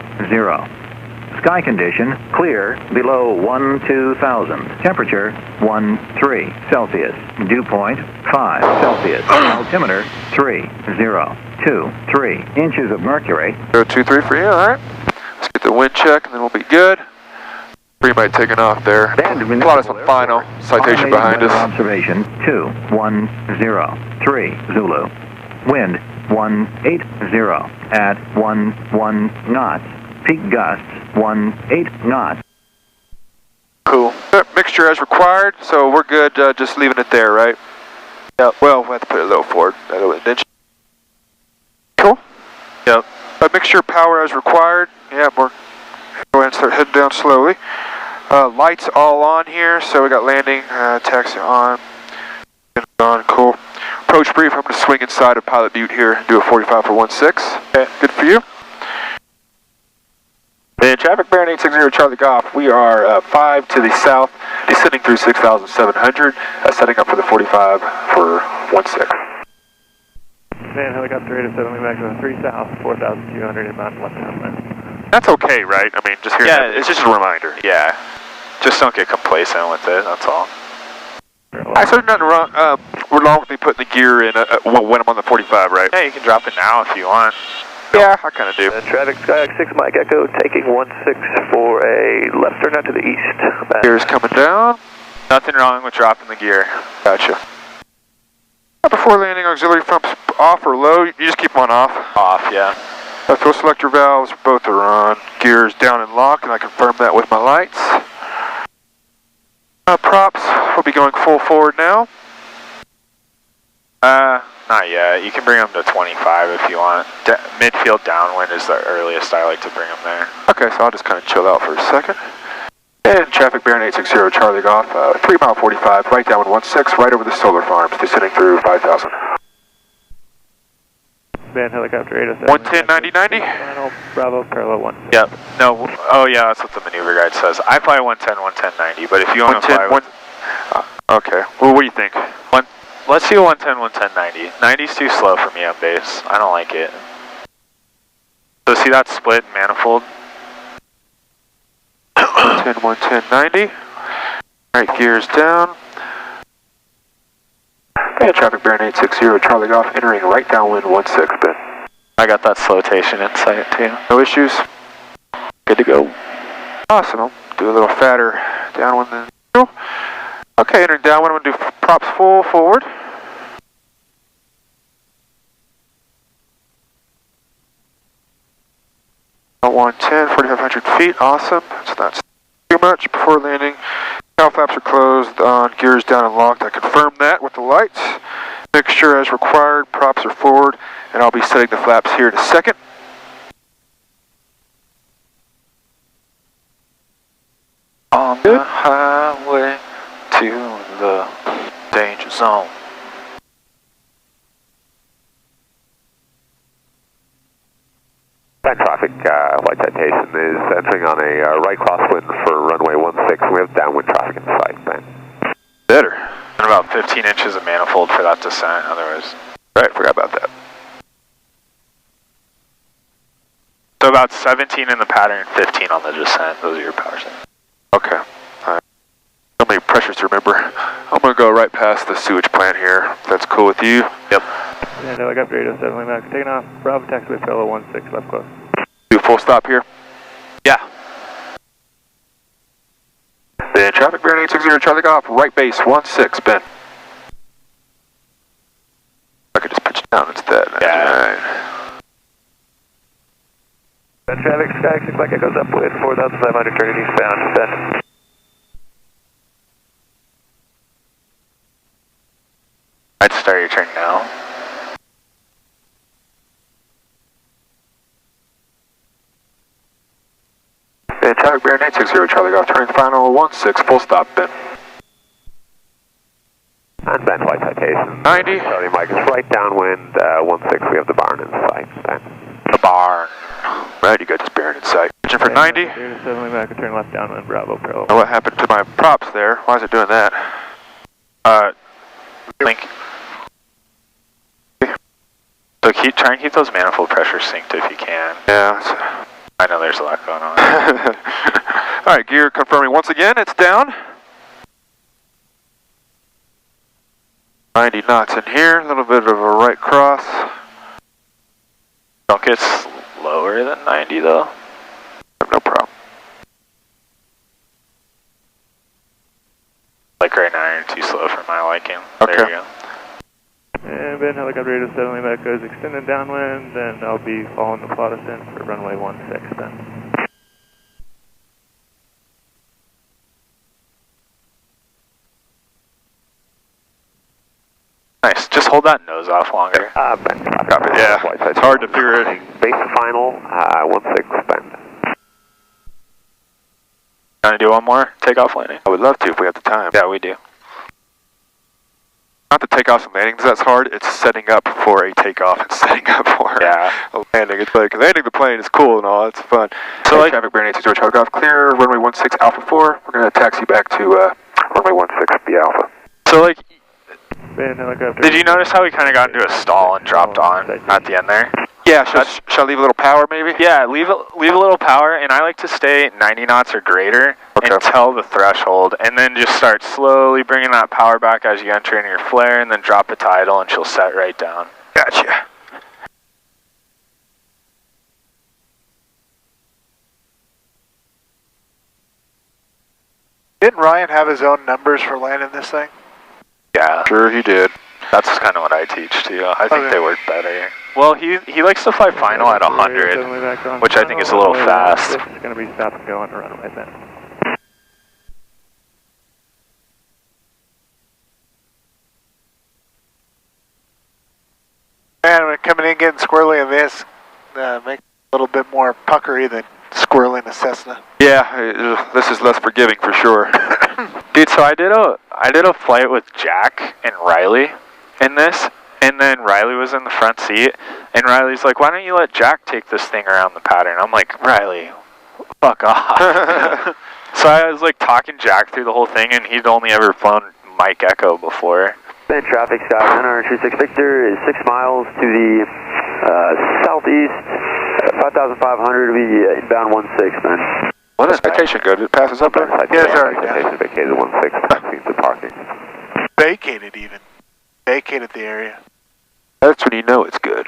Sky condition clear below 12,000. Temperature 13 Celsius. Dew point 5 Celsius. Altimeter 3023 inches of mercury. 023 for you, alright. Let's get the wind check and then we'll be good. Pre-mate taking off there. Plot us on final. Citation behind us. Observation 2103 Zulu. Wind 180 at 11 knots. Peak gusts 18 knots. Cool. Mixture as required, so we're good just leaving it there, right? Yep. Well, we'll have to put it a little forward. Cool? Yep. Mixture power as required. Yeah, we're go ahead and start heading down slowly. Lights all on here, so we got landing, taxi on. Cool. Approach brief, I'm going to swing inside of Pilot Butte here and do a 45 for 16. Okay, good for you. And traffic Baron 860 Charlie Golf, we are 5 to the south, descending through 6,700, setting up for the 45 for 16. Man, helicopter 807, back to 3 south, 4,200 inbound left downwind. That's okay, right? I mean, just here. Yeah, it's just a reminder. Yeah. Just don't get complacent with it, that's all. I said nothing wrong. We're wrong with me putting the gear in when I'm on the 45, right? Yeah, you can drop it now if you want. Yeah, I kind of do. Traffic Skyhawk 6 Mike Echo taking 16 for a left turn out to the east. Gear's coming down. Nothing wrong with dropping the gear. Gotcha. Before landing, auxiliary pumps off or low, you just keep them on off. Off, yeah. Fuel selector valves, both are on. Gear's down and locked, and I confirm that with my lights. Props will be going full forward now. Not yet. You can bring them to 25 if you want. Midfield downwind is the earliest I like to bring them there. Okay, so I'll just kind of chill out for a second. And traffic Baron 860 Charlie Golf, 3 mile 45, right downwind 16, right over the solar farms, descending through 5,000. Man, helicopter 807. 110, 90, 90. Final Bravo, parallel 1. Yep. No, oh yeah, that's what the maneuver guide says. I fly 110, 110, 90, but if you want to fly... Okay, well, what do you think? Let's do 110, 110, 90. 90's too slow for me on base. I don't like it. So see that split manifold? 110, 110, 90. Right, gears down. And traffic Baron 860 Charlie Golf, entering right downwind 16. I got that flotation in sight too. No issues? Good to go. Awesome. I'll do a little fatter downwind than usual. Okay, entering downwind, I'm going to do props full forward. About 110, 4,500 feet, awesome. So that's too much before landing. Cowl flaps are closed on, gears down and locked. I confirmed that with the lights. Mixture as required, props are forward, and I'll be setting the flaps here in a second. On the highway to the danger zone. Back traffic, flight citation is entering on a right crosswind for runway 16. We have downwind traffic in sight, man. Better. And about 15 inches of manifold for that descent, otherwise. Right, forgot about that. So about 17 in the pattern, 15 on the descent. Those are your power settings. Okay. So many pressures to remember. I'm going to go right past the sewage plant here, if that's cool with you. Yep. And helicopter 807, back, taking off. Bravo taxiway, parallel 16, left close. Do a full stop here. Yeah. Then traffic Baron 860 Charlie Golf, right base 16, Ben. I could just pitch it down instead. Yeah. Right. Traffic Skyhawk 6 Mike Echo's up with 4,500 turning eastbound. Ben. I'd start your turn now. And traffic Baron 860 Charlie Golf, turning final 16, full stop, Ben. And Ben, flight citation. 90. Charlie Mike is right downwind 16. We have the barn in sight, Ben. The barn. Right, you got this Baron in sight. Engine for 90. 807, back, turn left downwind, Bravo, parallel. Now what happened to my props there? Why is it doing that? Link. So try and keep those manifold pressures synced if you can. Yeah. I know there's a lot going on. Alright, gear confirming once again, it's down. 90 knots in here, a little bit of a right cross. Don't get lower than 90 though. No problem. Like right now, you're too slow for my liking. Okay. There you go. And Ben, helicopter 807, back goes extended downwind, and I'll be following the plot ascent for runway 16 then. Nice. Just hold that nose off longer. Bend. Copy. Yeah, it's hard to figure it. Base final, 16, bend. Want to do one more takeoff landing? I would love to if we have the time. Yeah, we do. Not the takeoffs and landings that's hard, it's setting up for a takeoff and setting up for a landing. It's like, landing the plane is cool and all, it's fun. So like, traffic Bearing 86 George Hogoff, clear, runway 16 Alpha 4. We're going to taxi back to runway 16 B Alpha. So like, did you notice how we kind of got into a stall and dropped on at the end there? Yeah, shall I leave a little power maybe? Yeah, leave a little power, and I like to stay 90 knots or greater until the threshold, and then just start slowly bringing that power back as you enter in your flare, and then drop it to idle, and she'll set right down. Gotcha. Didn't Ryan have his own numbers for landing this thing? Yeah. Sure he did. That's kind of what I teach too. I think they work better. Well, he likes to fly final at 100, which I think is a little fast. It's going to be stop and go on the runway then. Man, when coming in getting squirrely in this, makes it a little bit more puckery than squirreling a Cessna. Yeah, this is less forgiving for sure. Dude, so I did a flight with Jack and Riley in this, and then Riley was in the front seat, and Riley's like, why don't you let Jack take this thing around the pattern? I'm like, Riley, fuck off. So I was like talking Jack through the whole thing, and he'd only ever flown Mike Echo before. Bend traffic, Sky 926 Victor is 6 miles to the southeast, 5,500 to be inbound 16, man. What is citation good? It passes up there? Yeah, it's already Citation vacated 16, seems to parking. Vacated even. Vacated the area. That's when you know it's good.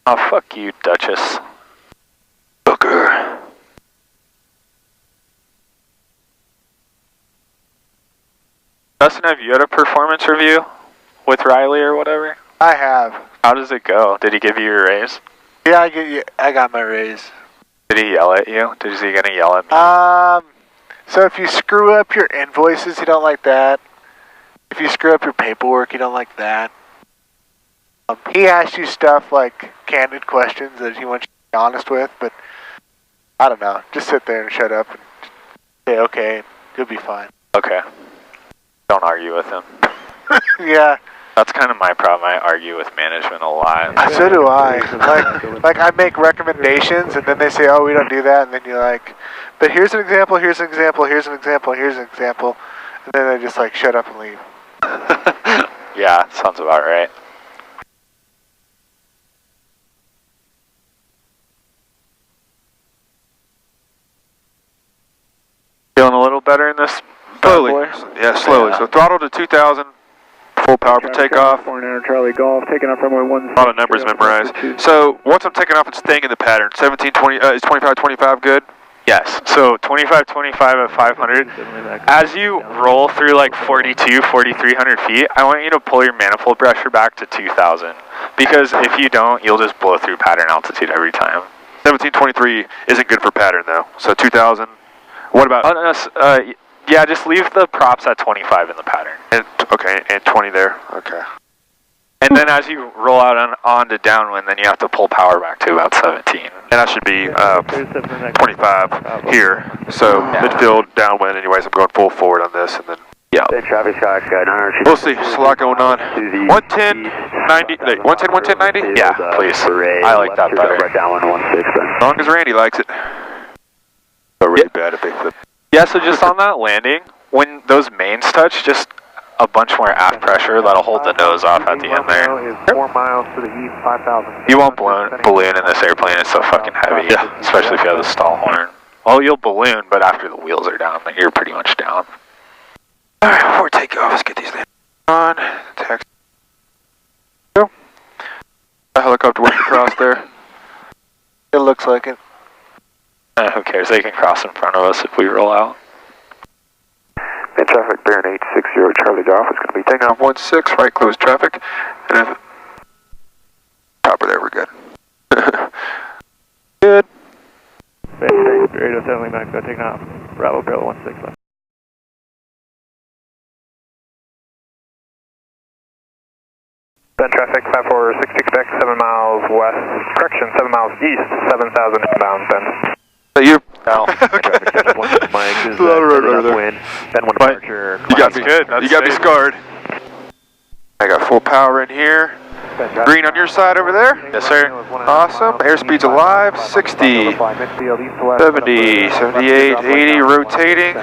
Oh, fuck you, Duchess. Booker. Dustin, have you had a performance review with Riley or whatever? I have. How does it go? Did he give you your raise? Yeah, I got my raise. Did he yell at you? Is he gonna yell at me? So if you screw up your invoices, you don't like that. If you screw up your paperwork, you don't like that. He asks you stuff like candid questions that he wants you to be honest with, but I don't know. Just sit there and shut up and say okay, and you'll be fine. Okay. Don't argue with him. Yeah. That's kind of my problem. I argue with management a lot. So do I. Like I make recommendations, and then they say, oh, we don't do that, and then you're like, but here's an example, here's an example, here's an example, here's an example, and then they just like shut up and leave. Yeah, sounds about right. Feeling a little better in this? Slowly. Yeah, slowly. So throttle to 2,000, full power for takeoff. Charlie Golf, taking off runway 16. A lot of numbers memorized. So once I'm taking off and staying in the pattern, 1720 is 2525 good? Yes. So 2525 at 500. As you roll through like 4,300 feet, I want you to pull your manifold pressure back to 2,000. Because if you don't, you'll just blow through pattern altitude every time. 1723 isn't good for pattern though. So 2,000. What about? Yeah, just leave the props at 25 in the pattern. And, okay, and 20 there. Okay. And then as you roll out on to downwind, then you have to pull power back to about 17. And that should be 25 here. So midfield, downwind. Anyways, I'm going full forward on this, and then Bend traffic, Sky 926. we'll see. There's a lot going on. 110, 90. 110, 90. Yeah, please. I like that better. Right downwind 16. As long as Randy likes it. So really bad if they flip. Yeah, so just on that landing, when those mains touch, just a bunch more aft pressure that'll hold the nose off at the end there. Is 4 miles to the east, 5,000. You won't balloon in this airplane, it's so fucking heavy, especially if you have the stall horn. Well, you'll balloon, but after the wheels are down, then you're pretty much down. Alright, before we take off, let's get these things on. Taxi. Go. A helicopter working across there. It looks like it. Who cares? They can cross in front of us if we roll out. And traffic Bearing 860 Charlie Golf is going to be taking off 16, right close traffic. And if proper there, we're good. Good. Radio 7 Max, taking off. Bravo, Bravo 16 left. Ben traffic 5460 Quebec, 7 miles west, correction, 7 miles east, 7,000 inbound, Ben. You? No. Traffic just one Mike is over there. wind. Ben 1 departure. You got me good. You got me scarred. I got full power in here. Green on your side over there? Yes, sir. Awesome. Airspeed's alive. 60, 70, 78, 80, rotating.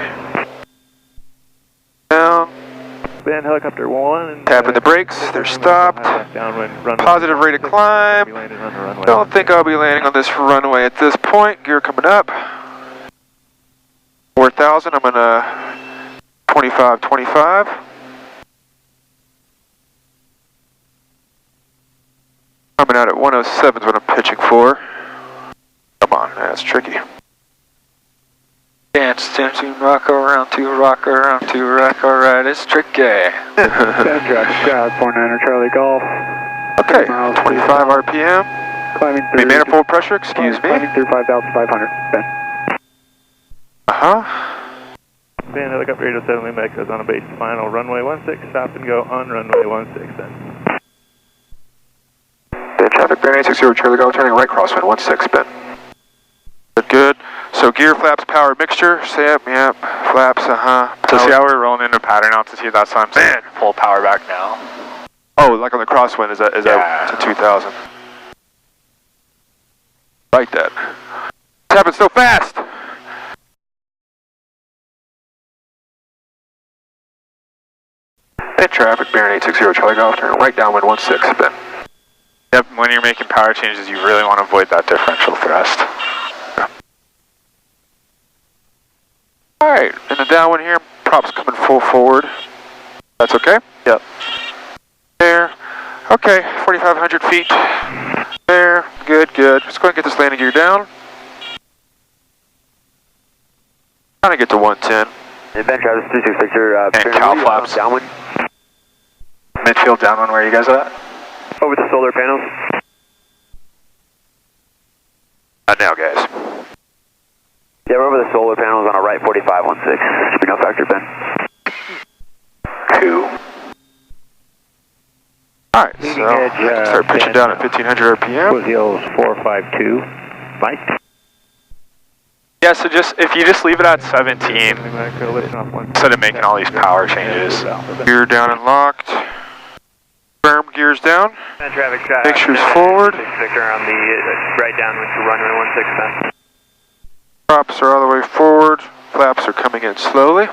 Down. Ben helicopter 1. Tapping the brakes. They're stopped. Positive rate of climb. Don't think I'll be landing on this runway at this point. Gear coming up. 4,000. I'm gonna 25. Coming out at 107 is what I'm pitching for. Come on, that's tricky. Dance, dancing, rock around to rock around to rock, alright, it's tricky. Traffic 49er Charlie Golf. Okay, 25 RPM. Climbing Be manifold pressure, excuse me. Climbing through 5,500. Ben. Ben helicopter 807 Lima Echoes on a base final runway 16. Stop and go on runway 16. Ben. Ben traffic, bearing 860 Charlie Golf, turning right crosswind 16, Ben. Good. So gear, flaps, power mixture. Yep, flaps, So see how we're rolling into pattern altitude? That's what I'm saying. Full power back now. Oh, like on the crosswind, is that to 2,000? Like that. It's happened so fast! Ben traffic, bearing 860 Charlie Golf, turning right downwind 16, Ben. Yep, when you're making power changes, you really want to avoid that differential thrust. Alright, in the downwind here, props coming full forward. That's okay? Yep. There. Okay, 4,500 feet. There. Good. Let's go ahead and get this landing gear down. Trying to get to 110. Ben Travis 36 Victor, And cow flaps. Downwind. Midfield downwind, where are you guys at? Over the solar panels. Not now, guys. Yeah, we're over the solar panels on a right 4516. Should be no factor, Ben. 2. Alright, so I can start pitching down at 1,500 RPM. Hills 452. Mike. Yeah, so if you just leave it at 17, instead of making all these power changes. Gear down and locked. Firm gears down. Traffic Mixtures forward. Victor on the right downwind to runway 16. Props are all the way forward. Flaps are coming in slowly.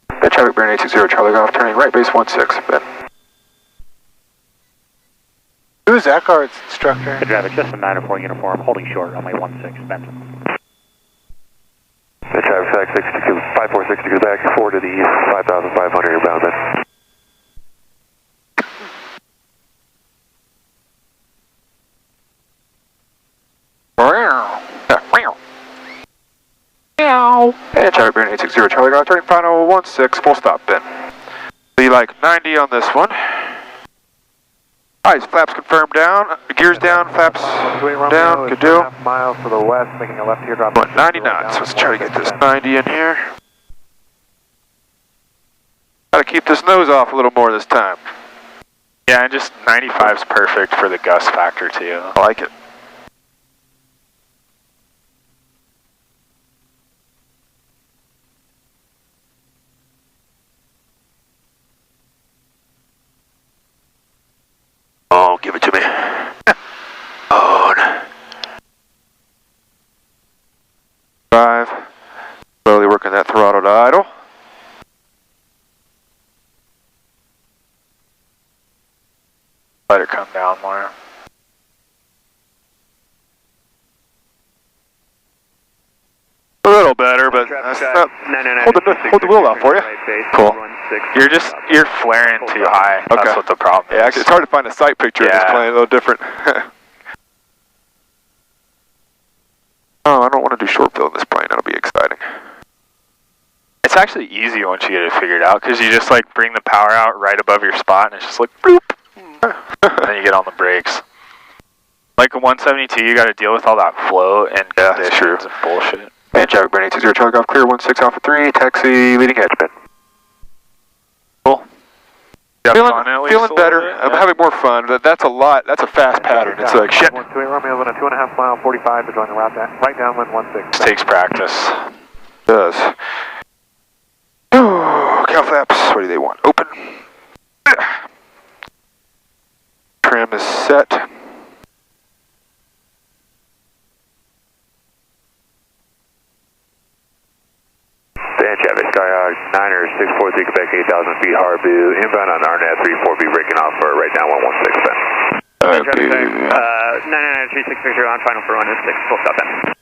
Ben traffic, bearing 860 Charlie Golf, turning right base 16, Ben. Who is that guard's instructor? Traffic, just a 904 uniform, holding short, runway 16, Benton. Ben traffic 62, 5462 back, 4 to the east, 5,500 inbound, Ben. And traffic bearing 860 Charlie Golf, turning final 16, full stop, Ben. Be like 90 on this one. Alright, flaps confirmed down, gears down, flaps down, good deal. Miles to the west, making a left teardrop. 90 knots, let's try to get this 90 in here. Gotta keep this nose off a little more this time. Yeah, and just 95 is perfect for the gust factor too. I like it. Oh, give it to me. On. 5. Slowly working that throttle to idle. Let it come down more. A little better, but that's not, hold the wheel out for you. Cool. You're flaring too high. Okay. That's what the problem is. Yeah, it's hard to find a sight picture of this plane, a little different. Oh, I don't want to do short fill in this plane, that'll be exciting. It's actually easy once you get it figured out, because you just like bring the power out right above your spot, and it's just like bloop. And then you get on the brakes. Like a 172, you got to deal with all that flow and conditions and bullshit. And traffic burn 860 Charlie Golf, clear 16 Alpha 3, taxi leading edge, Ben. Cool. Feeling better. I'm having more fun. That's a lot. That's a fast pattern. It's like shit. 128 Romeo on a 2.5 mile 45 to join the route right downwind 16. This takes practice. It does. Oh, cow flaps. What do they want? Open. Trim is set. Band traffic, Skyhawk 9er 643, Quebec 8,000 feet, Harbu, inbound on RNAV 34B, breaking off for right now 116, Ben. Traffic, 993 630 on final for 106, full stop, Ben.